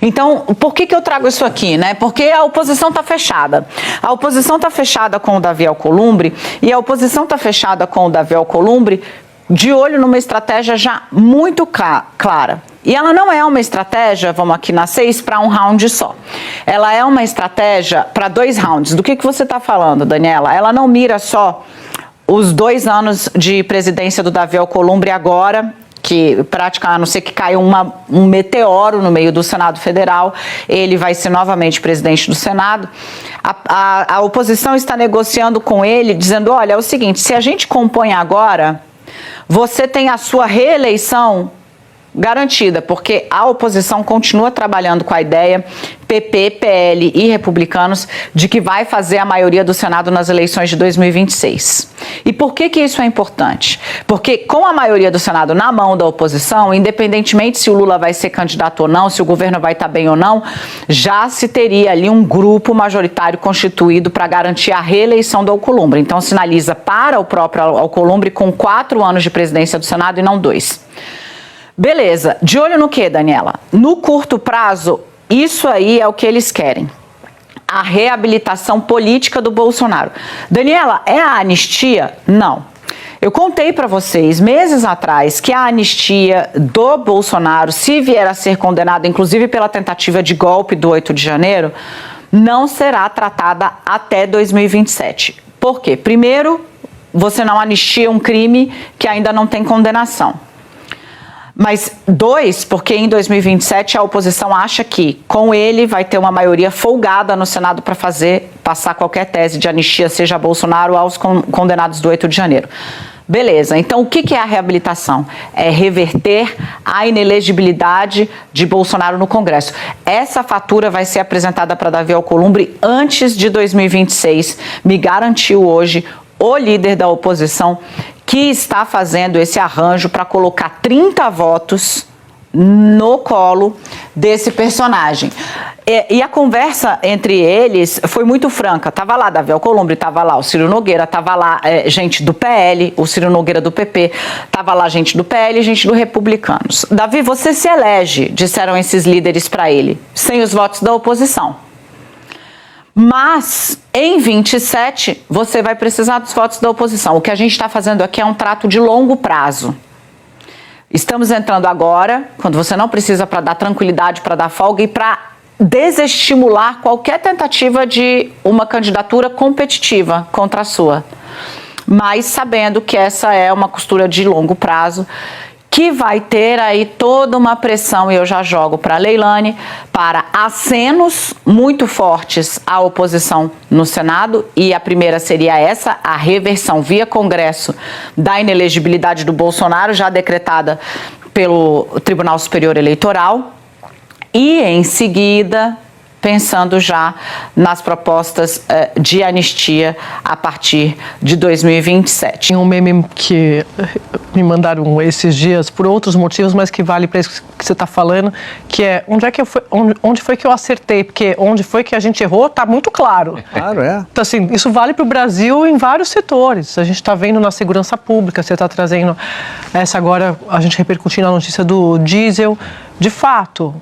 Então, por que eu trago isso aqui, né? Porque a oposição está fechada. A oposição está fechada com o Davi Alcolumbre e a oposição está fechada com o Davi Alcolumbre de olho numa estratégia já muito clara. E ela não é uma estratégia, vamos aqui na 6, para um round só. Ela é uma estratégia para 2 rounds. Do que você está falando, Daniela? Ela não mira só os 2 anos de presidência do Davi Alcolumbre agora, que praticamente, a não ser que caia um meteoro no meio do Senado Federal, ele vai ser novamente presidente do Senado. A oposição está negociando com ele, dizendo, olha, é o seguinte, se a gente compõe agora, você tem a sua reeleição garantida, porque a oposição continua trabalhando com a ideia, PP, PL e republicanos, de que vai fazer a maioria do Senado nas eleições de 2026. E por que isso é importante? Porque com a maioria do Senado na mão da oposição, independentemente se o Lula vai ser candidato ou não, se o governo vai estar bem ou não, já se teria ali um grupo majoritário constituído para garantir a reeleição do Alcolumbre. Então sinaliza para o próprio Alcolumbre com 4 anos de presidência do Senado e não 2. Beleza, de olho no que, Daniela? No curto prazo, isso aí é o que eles querem. A reabilitação política do Bolsonaro. Daniela, é a anistia? Não. Eu contei para vocês, meses atrás, que a anistia do Bolsonaro, se vier a ser condenado, inclusive pela tentativa de golpe do 8 de janeiro, não será tratada até 2027. Por quê? Primeiro, você não anistia um crime que ainda não tem condenação. Mas 2, porque em 2027 a oposição acha que com ele vai ter uma maioria folgada no Senado para passar qualquer tese de anistia, seja a Bolsonaro ou aos condenados do 8 de janeiro. Beleza, então o que é a reabilitação? É reverter a inelegibilidade de Bolsonaro no Congresso. Essa fatura vai ser apresentada para Davi Alcolumbre antes de 2026, me garantiu hoje o líder da oposição, que está fazendo esse arranjo para colocar 30 votos no colo desse personagem. E a conversa entre eles foi muito franca. Tava lá Davi Alcolumbre, tava lá o Ciro Nogueira, tava lá gente do PL, o Ciro Nogueira do PP, tava lá gente do PL e gente do Republicanos. Davi, você se elege, disseram esses líderes para ele, sem os votos da oposição. Mas, em 27, você vai precisar dos votos da oposição. O que a gente está fazendo aqui é um trato de longo prazo. Estamos entrando agora, quando você não precisa para dar tranquilidade, para dar folga e para desestimular qualquer tentativa de uma candidatura competitiva contra a sua. Mas sabendo que essa é uma costura de longo prazo, que vai ter aí toda uma pressão, e eu já jogo para a Leilane, para acenos muito fortes à oposição no Senado, e a primeira seria essa, a reversão via Congresso da inelegibilidade do Bolsonaro, já decretada pelo Tribunal Superior Eleitoral, e em seguida pensando já nas propostas de anistia a partir de 2027. Tem um meme que me mandaram esses dias por outros motivos, mas que vale para isso que você está falando, que é onde foi que eu acertei, porque onde foi que a gente errou está muito claro. Claro, é. Então, assim, isso vale para o Brasil em vários setores. A gente está vendo na segurança pública, você está trazendo essa agora, a gente repercutindo a notícia do diesel. De fato,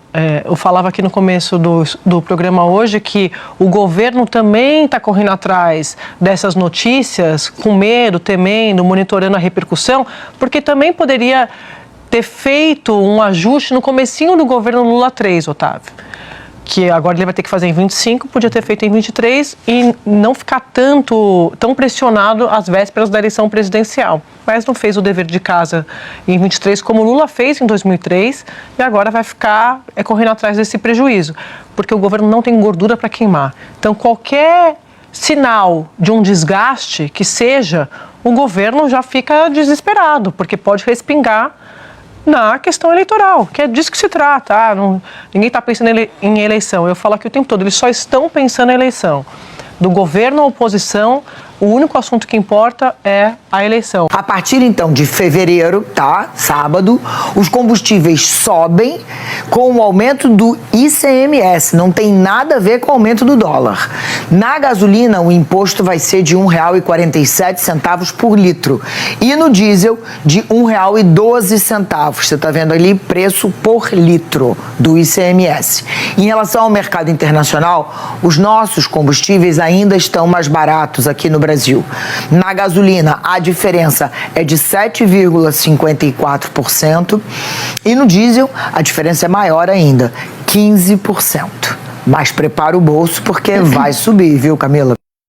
eu falava aqui no começo do programa hoje que o governo também está correndo atrás dessas notícias, com medo, temendo, monitorando a repercussão, porque também poderia ter feito um ajuste no comecinho do governo Lula 3, Otávio. Que agora ele vai ter que fazer em 25, podia ter feito em 23 e não ficar tão pressionado às vésperas da eleição presidencial. Mas não fez o dever de casa em 23 como o Lula fez em 2003 e agora vai ficar correndo atrás desse prejuízo, porque o governo não tem gordura para queimar. Então qualquer sinal de um desgaste que seja, o governo já fica desesperado, porque pode respingar na questão eleitoral, que é disso que se trata. Ninguém está pensando em eleição. Eu falo aqui o tempo todo, eles só estão pensando em eleição. Do governo à oposição, o único assunto que importa é a eleição. A partir, então, de fevereiro, sábado, os combustíveis sobem com o aumento do ICMS. Não tem nada a ver com o aumento do dólar. Na gasolina, o imposto vai ser de R$ 1,47 por litro. E no diesel, de R$ 1,12. Você está vendo ali preço por litro do ICMS. Em relação ao mercado internacional, os nossos combustíveis ainda estão mais baratos aqui no Brasil. Na gasolina, a diferença é de 7,54% e no diesel a diferença é maior ainda, 15%. Mas prepara o bolso porque vai subir, viu, Camila?